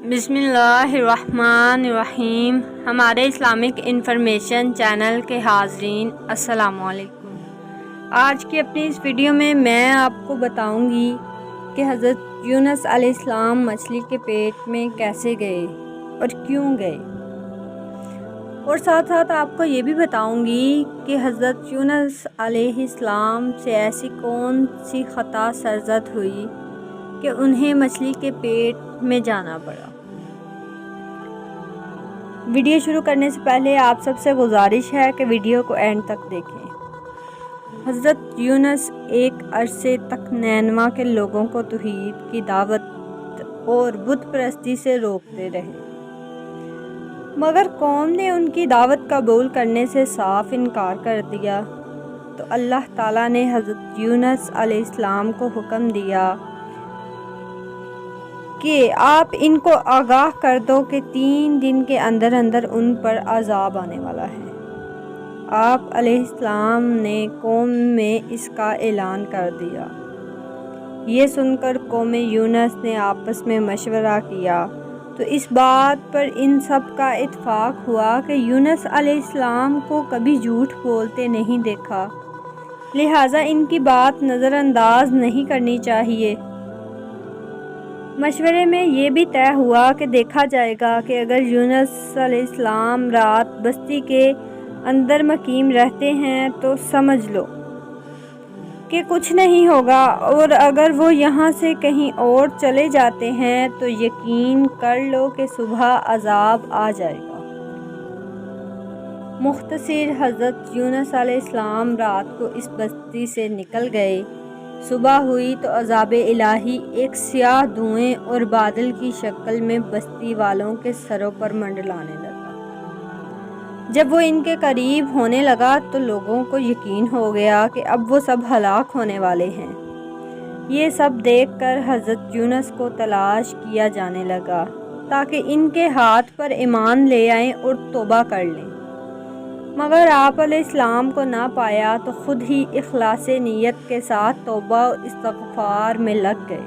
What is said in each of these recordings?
बिस्मिल्लाहिर्रहमानिर्रहीम। हमारे Islamic information channel के हाज़रीन अस्सलाम वालेकुम। आज की अपनी इस वीडियो में मैं आपको बताऊंगी कि हज़रत यूनुस अलैहिस्सलाम मछली के पेट में कैसे गए और क्यों गए, और साथ साथ आपको ये भी बताऊंगी कि हज़रत यूनुस अलैहिस्सलाम से ऐसी कौन सी ख़ता सरज़द हुई कि उन्हें मछली के पेट में जाना पड़ा। वीडियो शुरू करने से पहले आप सबसे गुजारिश है कि वीडियो को एंड तक देखें। हज़रत यूनुस एक अरसे तक नैनवा के लोगों को तौहीद की दावत और बुत परस्ती से रोकते रहे, मगर कौम ने उनकी दावत कबूल करने से साफ इनकार कर दिया। तो अल्लाह ताला ने हज़रत यूनुस अलैहिस्सलाम को हुक्म दिया कि आप इनको आगाह कर दो कि 3 दिन के अंदर अंदर उन पर अज़ाब आने वाला है। आप अलैहिस्सलाम ने कौम में इसका ऐलान कर दिया। ये सुनकर कौम यूनुस ने आपस में मशवरा किया तो इस बात पर इन सब का इत्फाक हुआ कि यूनुस अलैहिस्सलाम को कभी झूठ बोलते नहीं देखा, लिहाजा इनकी बात नज़रअंदाज नहीं करनी चाहिए। मशवरे में ये भी तय हुआ कि देखा जाएगा कि अगर यूनुस अलैहिस्सलाम रात बस्ती के अंदर मकीम रहते हैं तो समझ लो कि कुछ नहीं होगा, और अगर वो यहाँ से कहीं और चले जाते हैं तो यकीन कर लो कि सुबह अजाब आ जाएगा। मुख्तसर हज़रत यूनुस अलैहिस्सलाम रात को इस बस्ती से निकल गए। सुबह हुई तो अज़ाब इलाही एक स्याह धुएं और बादल की शक्ल में बस्ती वालों के सरों पर मंडलाने लगा। जब वो इनके करीब होने लगा तो लोगों को यकीन हो गया कि अब वो सब हलाक होने वाले हैं। ये सब देखकर हज़रत यूनुस को तलाश किया जाने लगा ताकि इनके हाथ पर ईमान ले आएं और तौबा कर लें, मगर आप अलैहिस्सलाम को ना पाया तो खुद ही इखलासे नियत के साथ तौबा और इस्तिग़फ़ार में लग गए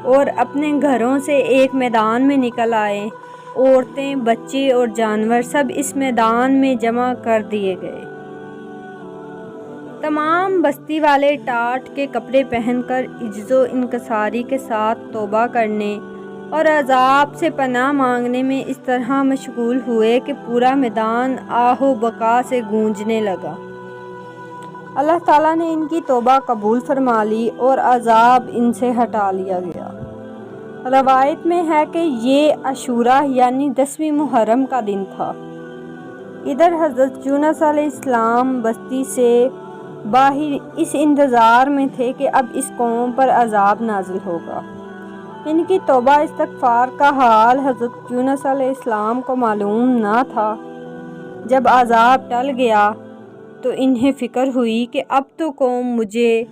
और अपने घरों से एक मैदान में निकल आए। औरतें, बच्चे और जानवर सब इस मैदान में जमा कर दिए गए। तमाम बस्ती वाले टाट के कपड़े पहनकर इज्जो इनकसारी के साथ तौबा करने और अज़ाब से पनाह मांगने में इस तरह मशगूल हुए कि पूरा मैदान आहो बका से गूंजने लगा। अल्लाह ताला ने इनकी तौबा कबूल फरमा ली और अज़ाब इनसे हटा लिया गया। रवायत में है कि ये अशूरा यानी 10वीं मुहर्रम का दिन था। इधर हज़रत यूनुस अलैहिस्सलाम बस्ती से बाहर इस इंतज़ार में थे कि अब इस कौम पर अज़ाब नाजिल होगा। इनकी तौबा इस्तिग़फ़ार का हाल हज़रत यूनुस अलैहिस्सलाम को मालूम ना था। जब अज़ाब टल गया तो इन्हें फ़िक्र हुई कि अब तो कौम मुझे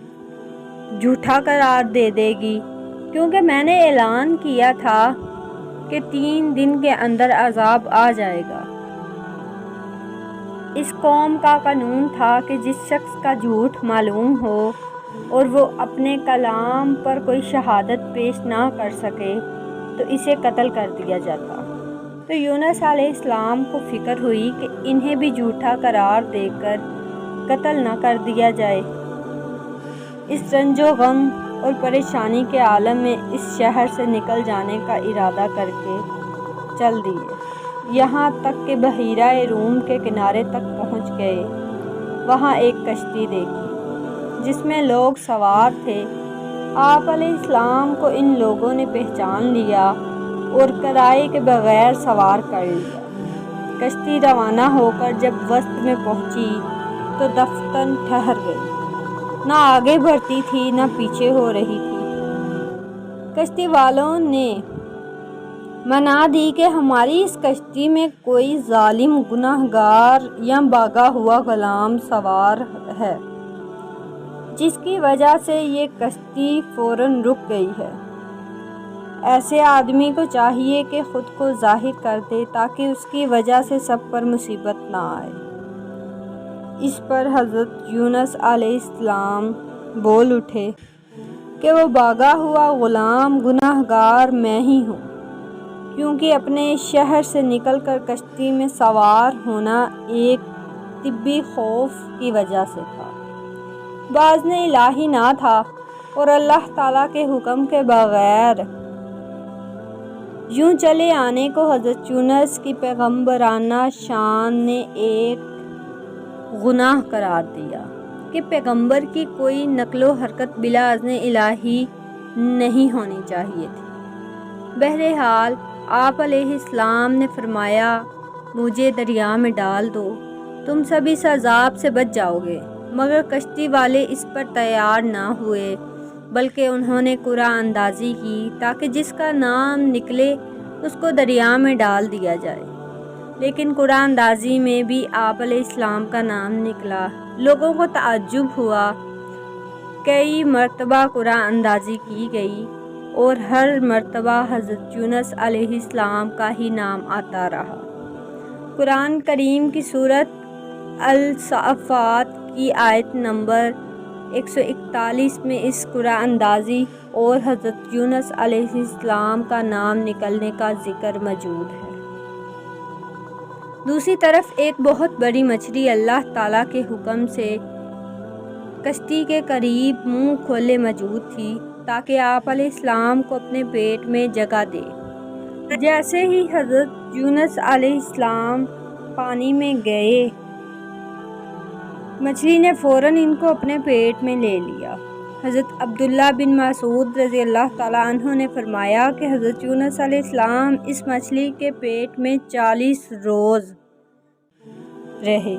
झूठा करार दे देगी, क्योंकि मैंने ऐलान किया था कि 3 दिन के अंदर अज़ाब आ जाएगा। इस कौम का कानून था कि जिस शख्स का झूठ मालूम हो और वो अपने कलाम पर कोई शहादत पेश ना कर सके तो इसे कत्ल कर दिया जाता। तो यूनुस अलैहिस्सलाम को फ़िक्र हुई कि इन्हें भी झूठा करार देकर कत्ल ना कर दिया जाए। इस रंजो गम और परेशानी के आलम में इस शहर से निकल जाने का इरादा करके चल दिए। यहाँ तक कि बहीरा रूम के किनारे तक पहुँच गए। वहाँ एक कश्ती देखी जिसमें लोग सवार थे। आप अलैहिस्सलाम को इन लोगों ने पहचान लिया और किराए के बगैर सवार कर लिया। कश्ती रवाना होकर जब वस्त में पहुंची तो दफ्तन ठहर गई, ना आगे बढ़ती थी ना पीछे हो रही थी। कश्ती वालों ने मना दी कि हमारी इस कश्ती में कोई जालिम गुनाहगार या भागा हुआ गुलाम सवार है, जिसकी वजह से ये कश्ती फ़ौरन रुक गई है। ऐसे आदमी को चाहिए कि ख़ुद को ज़ाहिर कर दे ताकि उसकी वजह से सब पर मुसीबत ना आए। इस पर हज़रत यूनुस अलैहिस्सलाम बोल उठे कि वो भागा हुआ ग़ुलाम गुनाहगार मैं ही हूँ। کیونکہ اپنے شہر سے نکل کر کشتی میں سوار ہونا ایک طبی خوف کی وجہ سے تھا، باذن الہی نہ تھا، اور اللہ تعالیٰ کے حکم کے بغیر یوں چلے آنے کو حضرت یونس کی پیغمبرانہ شان نے ایک گناہ قرار دیا کہ پیغمبر کی کوئی نقل و حرکت بلا اذن الہی نہیں ہونی چاہیے تھی۔ بہرحال آپ علیہ السلام نے فرمایا، مجھے دریا میں ڈال دو، تم سب اس عذاب سے بچ جاؤ گے، مگر کشتی والے اس پر تیار نہ ہوئے، بلکہ انہوں نے قرعہ اندازی کی تاکہ جس کا نام نکلے اس کو دریا میں ڈال دیا جائے، لیکن قرعہ اندازی میں بھی آپ علیہ السلام کا نام نکلا۔ لوگوں کو تعجب ہوا، کئی مرتبہ قرعہ اندازی کی گئی اور ہر مرتبہ حضرت یونس علیہ السلام کا ہی نام آتا رہا۔ قرآن کریم کی سورۃ الصافات کی آیت نمبر 141 میں اس قرعہ اندازی اور حضرت یونس علیہ السلام کا نام نکلنے کا ذکر موجود ہے۔ دوسری طرف ایک بہت بڑی مچھلی اللہ تعالیٰ کے حکم سے کشتی کے قریب منہ کھولے موجود تھی تاکہ آپ علیہ السلام کو اپنے پیٹ میں جگہ دے۔ جیسے ہی حضرت یونس علیہ السلام پانی میں گئے، مچھلی نے فوراً ان کو اپنے پیٹ میں لے لیا۔ حضرت عبداللہ بن مسعود رضی اللہ تعالیٰ عنہ نے فرمایا کہ حضرت یونس علیہ السلام اس مچھلی کے پیٹ میں 40 روز رہے۔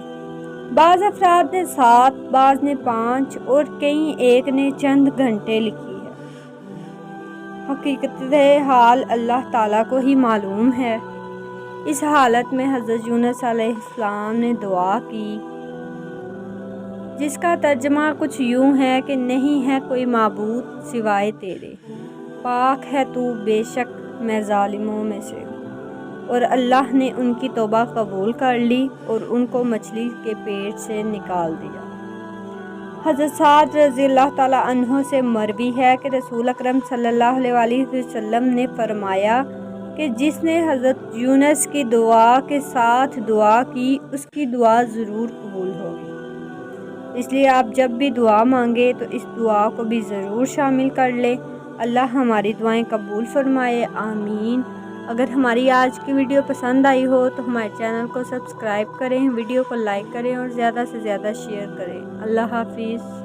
بعض افراد نے 7، بعض نے 5 اور کئی ایک نے چند گھنٹے لکھی ہے۔ حقیقت حال اللہ تعالیٰ کو ہی معلوم ہے۔ اس حالت میں حضرت یونس علیہ السلام نے دعا کی، جس کا ترجمہ کچھ یوں ہے کہ نہیں ہے کوئی معبود سوائے تیرے، پاک ہے تو بے شک میں ظالموں میں سے ہوں، اور اللہ نے ان کی توبہ قبول کر لی اور ان کو مچھلی کے پیٹ سے نکال دیا۔ حضرت سعد رضی اللہ تعالیٰ عنہ سے مروی ہے کہ رسول اکرم صلی اللہ علیہ وسلم نے فرمایا کہ جس نے حضرت یونس کی دعا کے ساتھ دعا کی اس کی دعا ضرور قبول ہوگی۔ اس لیے آپ جب بھی دعا مانگے تو اس دعا کو بھی ضرور شامل کر لیں۔ اللہ ہماری دعائیں قبول فرمائے، آمین۔ اگر ہماری آج کی ویڈیو پسند آئی ہو تو ہمارے چینل کو سبسکرائب کریں، ویڈیو کو لائک کریں اور زیادہ سے زیادہ شیئر کریں۔ اللہ حافظ۔